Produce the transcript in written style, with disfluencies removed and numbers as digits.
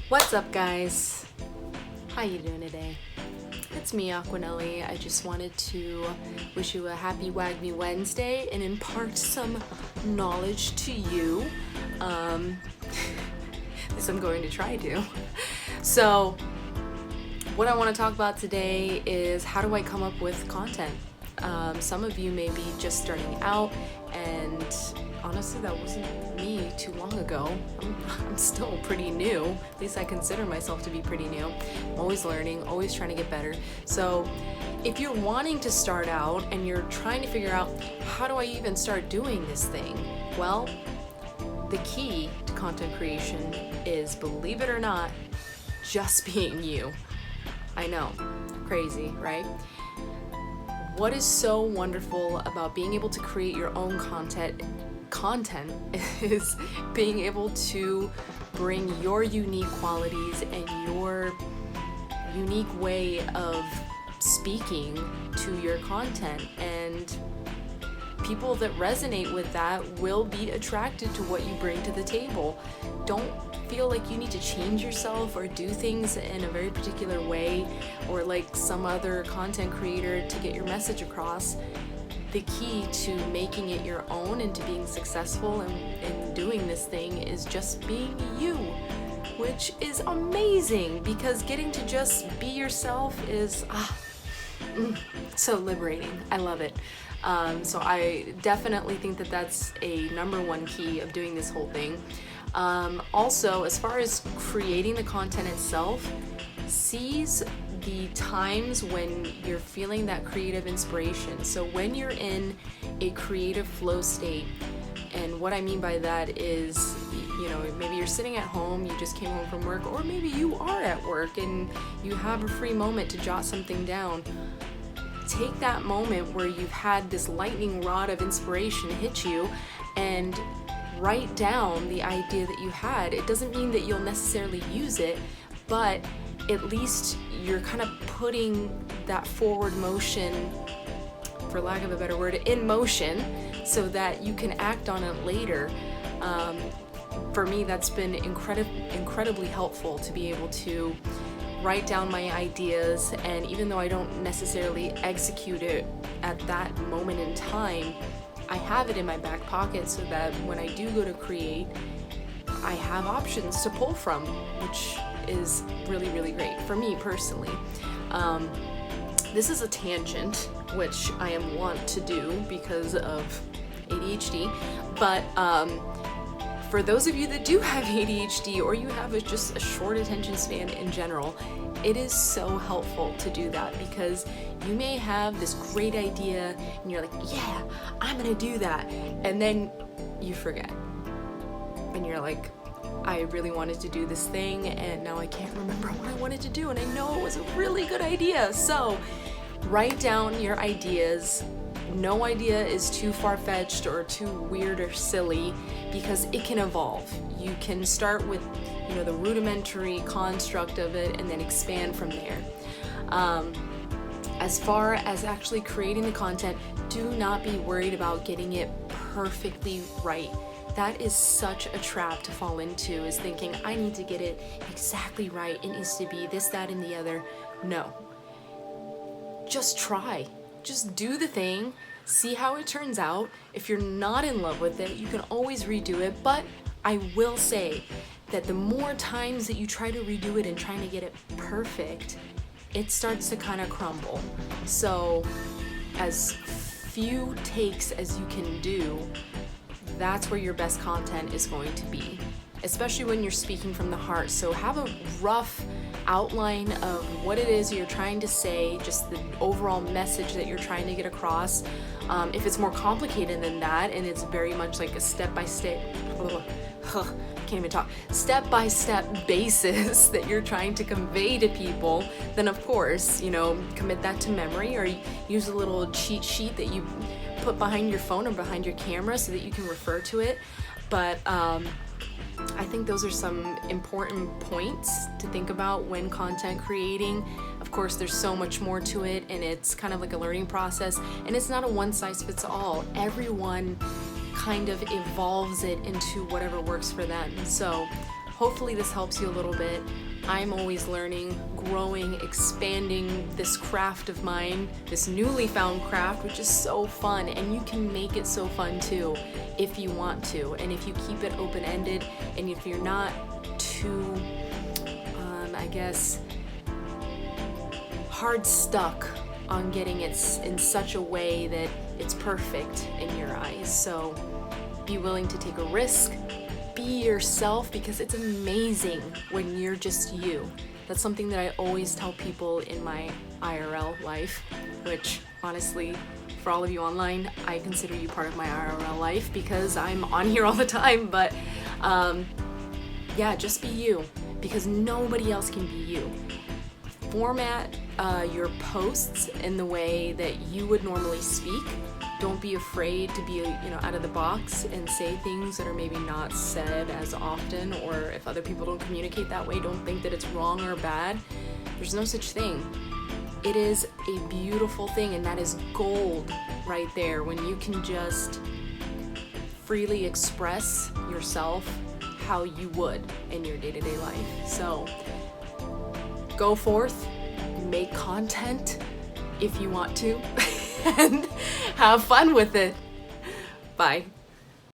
What's up, guys? How you doing today? It's me, Aquanelli. I just wanted to wish you a happy WAGMI Wednesday and impart some knowledge to you. This I'm going to try to. So, what I want to talk about today is how do I come up with content? Some of you may be just starting out, and honestly, that wasn't me too long ago. I'm still pretty new. At least I consider myself to be pretty new. I'm always learning, always trying to get better. So if you're wanting to start out and you're trying to figure out how do I even start doing this thing, well, the key to content creation is, believe it or not, just being you. I know, crazy, right? What is so wonderful about being able to create your own content is being able to bring your unique qualities and your unique way of speaking to your content, and people that resonate with that will be attracted to what you bring to the table. Don't feel like you need to change yourself or do things in a very particular way or like some other content creator to get your message across. The key to making it your own and to being successful in doing this thing is just being you, which is amazing because getting to just be yourself is so liberating. I love it. So I definitely think that that's a number one key of doing this whole thing. Also, as far as creating the content itself, seize the times when you're feeling that creative inspiration. So when you're in a creative flow state, and what I mean by that is, maybe you're sitting at home, you just came home from work, or maybe you are at work and you have a free moment to jot something down. Take that moment where you've had this lightning rod of inspiration hit you and write down the idea that you had. It doesn't mean that you'll necessarily use it, but at least you're kind of putting that forward motion, for lack of a better word, in motion so that you can act on it later. For me, that's been incredibly helpful to be able to write down my ideas, and even though I don't necessarily execute it at that moment in time, I have it in my back pocket so that when I do go to create, I have options to pull from, which is really, really great for me personally. This is a tangent, which I am wont to do because of ADHD, but for those of you that do have ADHD or you have just a short attention span in general, it is so helpful to do that because you may have this great idea and you're like, yeah, I'm gonna do that, and then you forget and you're like, I really wanted to do this thing and now I can't remember what I wanted to do, and I know it was a really good idea. So write down your ideas. No idea is too far-fetched or too weird or silly because it can evolve. You can start with, the rudimentary construct of it and then expand from there. As far as actually creating the content, do not be worried about getting it perfectly right. That is such a trap to fall into, is thinking, I need to get it exactly right. It needs to be this, that, and the other. No. Just try. Just do the thing, see how it turns out. If you're not in love with it, you can always redo it, but I will say that the more times that you try to redo it and trying to get it perfect, it starts to kind of crumble. So as few takes as you can do, that's where your best content is going to be, especially when you're speaking from the heart. So have a rough outline of what it is you're trying to say, just the overall message that you're trying to get across. If it's more complicated than that and it's very much like a step-by-step basis that you're trying to convey to people, then of course, commit that to memory or use a little cheat sheet that you put behind your phone or behind your camera so that you can refer to it. But I think those are some important points to think about when content creating. Of course, there's so much more to it, and it's kind of like a learning process, and it's not a one-size-fits-all. Everyone kind of evolves it into whatever works for them. So hopefully this helps you a little bit. I'm always learning, growing, expanding this craft of mine, this newly found craft, which is so fun. And you can make it so fun too if you want to. And if you keep it open-ended, and if you're not too, I guess, hard stuck on getting it in such a way that it's perfect in your eyes. So be willing to take a risk. Be yourself, because it's amazing when you're just you. That's something that I always tell people in my IRL life, which honestly, for all of you online, I consider you part of my IRL life because I'm on here all the time. But yeah, just be you, because nobody else can be you. Format your posts in the way that you would normally speak. Don't be afraid to be, out of the box and say things that are maybe not said as often, or if other people don't communicate that way, don't think that it's wrong or bad. There's no such thing. It is a beautiful thing, and that is gold right there, when you can just freely express yourself how you would in your day-to-day life. So go forth, make content if you want to, and have fun with it. Bye.